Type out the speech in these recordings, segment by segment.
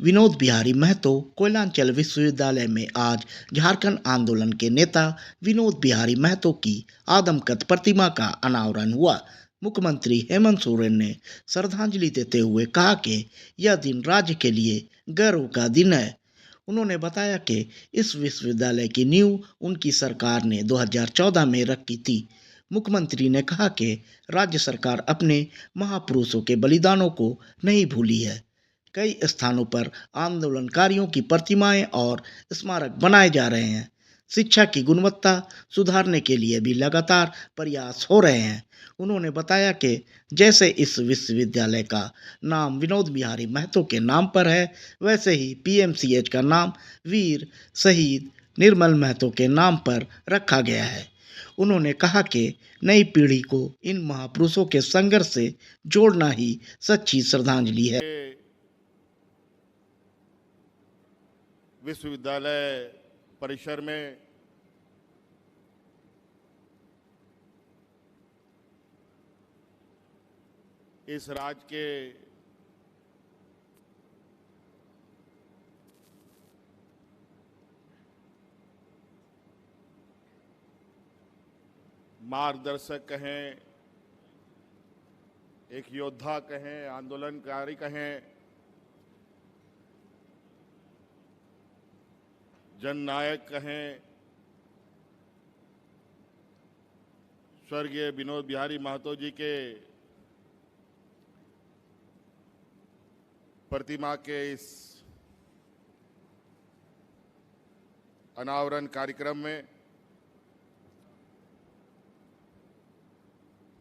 विनोद बिहारी महतो कोयलांचल विश्वविद्यालय में आज झारखंड आंदोलन के नेता विनोद बिहारी महतो की आदमकद प्रतिमा का अनावरण हुआ। मुख्यमंत्री हेमंत सोरेन ने श्रद्धांजलि देते हुए कहा कि यह दिन राज्य के लिए गर्व का दिन है। उन्होंने बताया कि इस विश्वविद्यालय की नींव उनकी सरकार ने 2014 में रखी थी। मुख्यमंत्री ने कहा कि राज्य सरकार अपने महापुरुषों के बलिदानों को नहीं भूली है। कई स्थानों पर आंदोलनकारियों की प्रतिमाएं और स्मारक बनाए जा रहे हैं। शिक्षा की गुणवत्ता सुधारने के लिए भी लगातार प्रयास हो रहे हैं। उन्होंने बताया कि जैसे इस विश्वविद्यालय का नाम विनोद बिहारी महतो के नाम पर है, वैसे ही पीएमसीएच का नाम वीर शहीद निर्मल महतो के नाम पर रखा गया है। उन्होंने कहा कि नई पीढ़ी को इन महापुरुषों के संघर्ष से जोड़ना ही सच्ची श्रद्धांजलि है। विश्वविद्यालय परिसर में इस राज्य के मार्गदर्शक कहें, एक योद्धा कहें, आंदोलनकारी कहें, जननायक कहें, स्वर्गीय विनोद बिहारी महतो जी के प्रतिमा के इस अनावरण कार्यक्रम में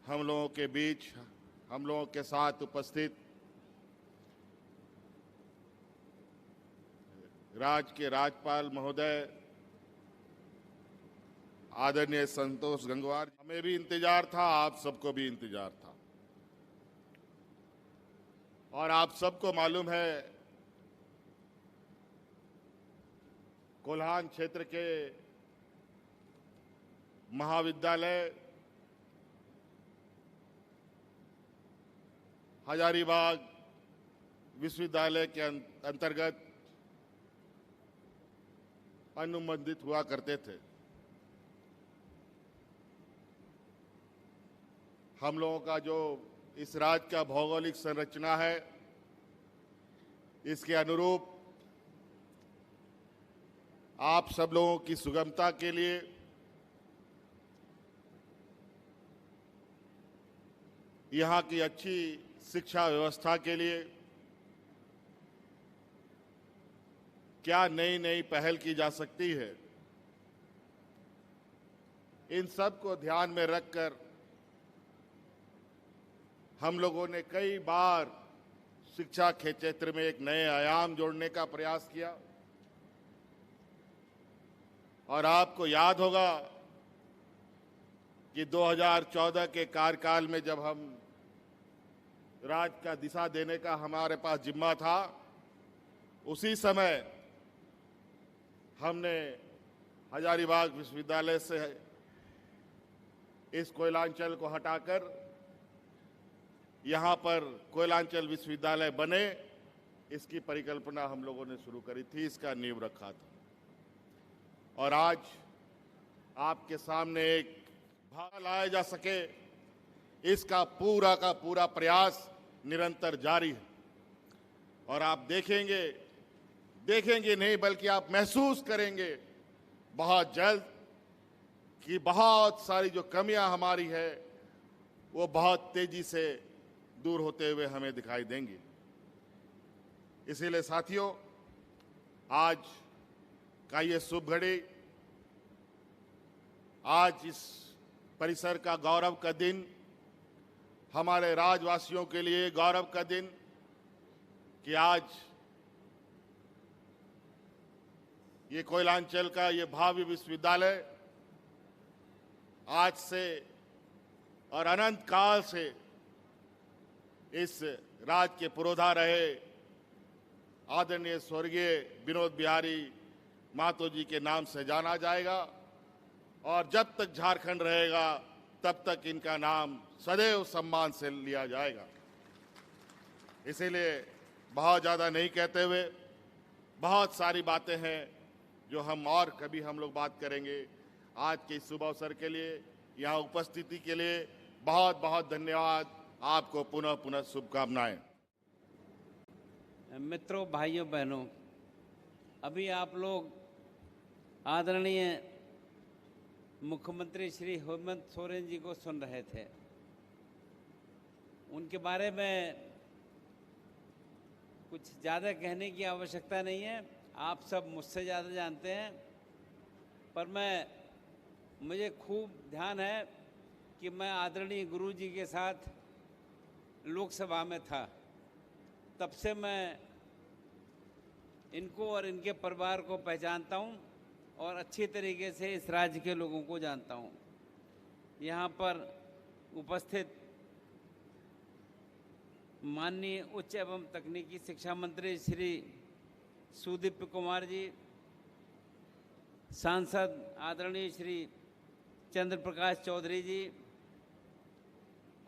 हम लोगों के बीच, हम लोगों के साथ उपस्थित राज्य के राज्यपाल महोदय आदरणीय संतोष गंगवार, हमें भी इंतजार था, आप सबको भी इंतजार था। और आप सबको मालूम है, कोल्हान क्षेत्र के महाविद्यालय हजारीबाग विश्वविद्यालय के अंतर्गत अनुबंधित हुआ करते थे। हम लोगों का जो इस राज्य का भौगोलिक संरचना है, इसके अनुरूप आप सब लोगों की सुगमता के लिए यहाँ की अच्छी शिक्षा व्यवस्था के लिए क्या नई नई पहल की जा सकती है, इन सब को ध्यान में रखकर हम लोगों ने कई बार शिक्षा के क्षेत्र में एक नए आयाम जोड़ने का प्रयास किया। और आपको याद होगा कि 2014 के कार्यकाल में जब हम राज्य का दिशा देने का हमारे पास जिम्मा था, उसी समय हमने हजारीबाग विश्वविद्यालय से इस कोयलांचल को हटाकर यहाँ पर कोयलांचल विश्वविद्यालय बने, इसकी परिकल्पना हम लोगों ने शुरू करी थी, इसका नींव रखा था। और आज आपके सामने एक भाग लाया जा सके, इसका पूरा का पूरा प्रयास निरंतर जारी है। और आप देखेंगे नहीं बल्कि आप महसूस करेंगे बहुत जल्द कि बहुत सारी जो कमियां हमारी है वो बहुत तेजी से दूर होते हुए हमें दिखाई देंगी। इसीलिए साथियों, आज का ये शुभ घड़ी, आज इस परिसर का गौरव का दिन, हमारे राज्यवासियों के लिए गौरव का दिन कि आज ये कोयलांचल का ये भावी विश्वविद्यालय आज से और अनंत काल से इस राज्य के पुरोधा रहे आदरणीय स्वर्गीय विनोद बिहारी महतो जी के नाम से जाना जाएगा। और जब तक झारखंड रहेगा तब तक इनका नाम सदैव सम्मान से लिया जाएगा। इसीलिए बहुत ज़्यादा नहीं कहते हुए, बहुत सारी बातें हैं जो हम और कभी हम लोग बात करेंगे। आज के इस शुभ अवसर के लिए, यहाँ उपस्थिति के लिए बहुत बहुत धन्यवाद। आपको पुनः पुनः शुभकामनाएं। मित्रों, भाइयों बहनों, अभी आप लोग आदरणीय मुख्यमंत्री श्री हेमंत सोरेन जी को सुन रहे थे। उनके बारे में कुछ ज़्यादा कहने की आवश्यकता नहीं है, आप सब मुझसे ज़्यादा जानते हैं। पर मुझे खूब ध्यान है कि मैं आदरणीय गुरु जी के साथ लोकसभा में था। तब से मैं इनको और इनके परिवार को पहचानता हूँ और अच्छी तरीके से इस राज्य के लोगों को जानता हूँ। यहाँ पर उपस्थित माननीय उच्च एवं तकनीकी शिक्षा मंत्री श्री सुदीप्त कुमार जी, सांसद आदरणीय श्री चंद्र प्रकाश चौधरी जी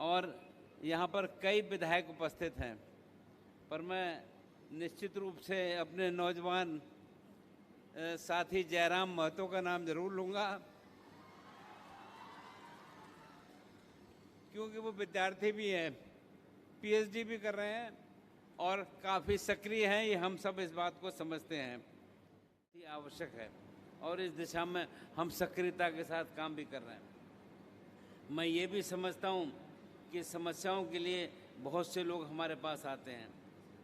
और यहाँ पर कई विधायक उपस्थित हैं। पर मैं निश्चित रूप से अपने नौजवान साथी जयराम महतो का नाम जरूर लूँगा, क्योंकि वो विद्यार्थी भी हैं, पीएचडी भी कर रहे हैं और काफ़ी सक्रिय हैं। ये हम सब इस बात को समझते हैं, ये आवश्यक है और इस दिशा में हम सक्रियता के साथ काम भी कर रहे हैं। मैं ये भी समझता हूँ कि समस्याओं के लिए बहुत से लोग हमारे पास आते हैं,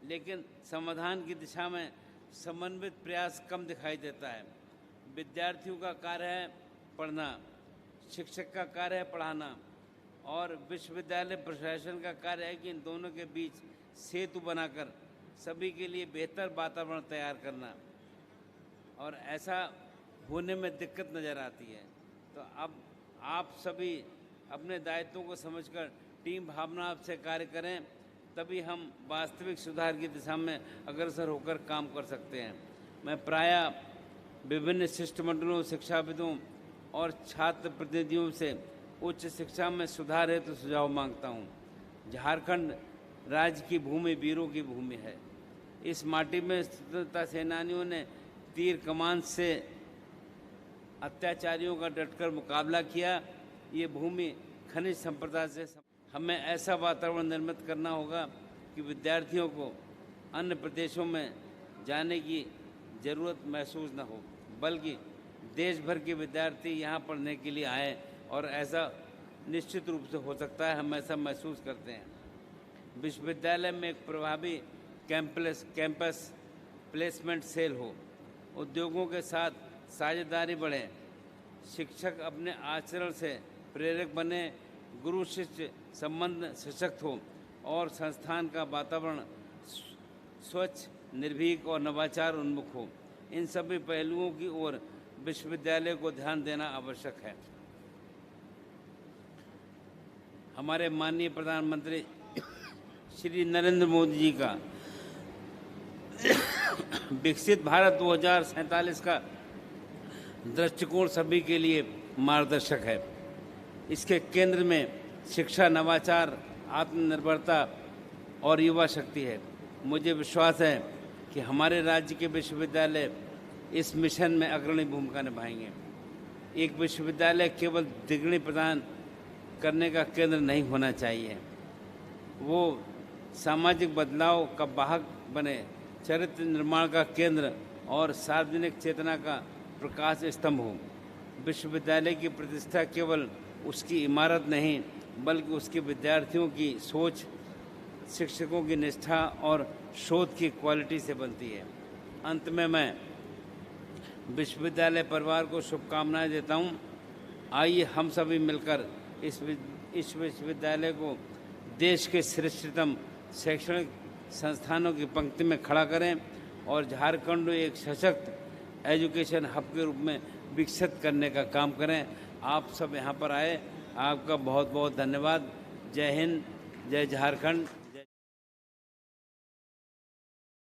लेकिन समाधान की दिशा में समन्वित प्रयास कम दिखाई देता है। विद्यार्थियों का कार्य है पढ़ना, शिक्षक का कार्य है पढ़ाना और विश्वविद्यालय प्रशासन का कार्य है कि इन दोनों के बीच सेतु बनाकर सभी के लिए बेहतर वातावरण तैयार करना, और ऐसा होने में दिक्कत नज़र आती है। तो अब आप सभी अपने दायित्वों को समझकर टीम भावना से कार्य करें, तभी हम वास्तविक सुधार की दिशा में अग्रसर होकर काम कर सकते हैं। मैं प्रायः विभिन्न शिष्टमंडलों, शिक्षाविदों और छात्र प्रतिनिधियों से उच्च शिक्षा में सुधार हेतु सुझाव मांगता हूँ। झारखंड राज्य की भूमि वीरों की भूमि है। इस माटी में स्वतंत्रता सेनानियों ने तीर कमान से अत्याचारियों का डटकर मुकाबला किया। ये भूमि खनिज संपदा से हमें ऐसा वातावरण निर्मित करना होगा कि विद्यार्थियों को अन्य प्रदेशों में जाने की ज़रूरत महसूस न हो, बल्कि देश भर के विद्यार्थी यहाँ पढ़ने के लिए आए, और ऐसा निश्चित रूप से हो सकता है, हम ऐसा महसूस करते हैं। विश्वविद्यालय में एक प्रभावी कैंपस प्लेसमेंट सेल हो, उद्योगों के साथ साझेदारी बढ़े, शिक्षक अपने आचरण से प्रेरक बने, गुरु शिष्य संबंध सशक्त हो और संस्थान का वातावरण स्वच्छ, निर्भीक और नवाचार उन्मुख हो। इन सभी पहलुओं की ओर विश्वविद्यालय को ध्यान देना आवश्यक है। हमारे माननीय प्रधानमंत्री श्री नरेंद्र मोदी जी का विकसित भारत 2047 का दृष्टिकोण सभी के लिए मार्गदर्शक है। इसके केंद्र में शिक्षा, नवाचार, आत्मनिर्भरता और युवा शक्ति है। मुझे विश्वास है कि हमारे राज्य के विश्वविद्यालय इस मिशन में अग्रणी भूमिका निभाएंगे। एक विश्वविद्यालय केवल डिग्री प्रदान करने का केंद्र नहीं होना चाहिए, वो सामाजिक बदलाव का वाहक बने, चरित्र निर्माण का केंद्र और सार्वजनिक चेतना का प्रकाश स्तंभ हो। विश्वविद्यालय की प्रतिष्ठा केवल उसकी इमारत नहीं, बल्कि उसके विद्यार्थियों की सोच, शिक्षकों की निष्ठा और शोध की क्वालिटी से बनती है। अंत में मैं विश्वविद्यालय परिवार को शुभकामनाएं देता हूं। आइए हम सभी मिलकर इस विश्वविद्यालय को देश के श्रेष्ठतम शैक्षणिक संस्थानों की पंक्ति में खड़ा करें और झारखंड को एक सशक्त एजुकेशन हब के रूप में विकसित करने का काम करें। आप सब यहाँ पर आए, आपका बहुत बहुत धन्यवाद। जय हिंद, जय झारखंड।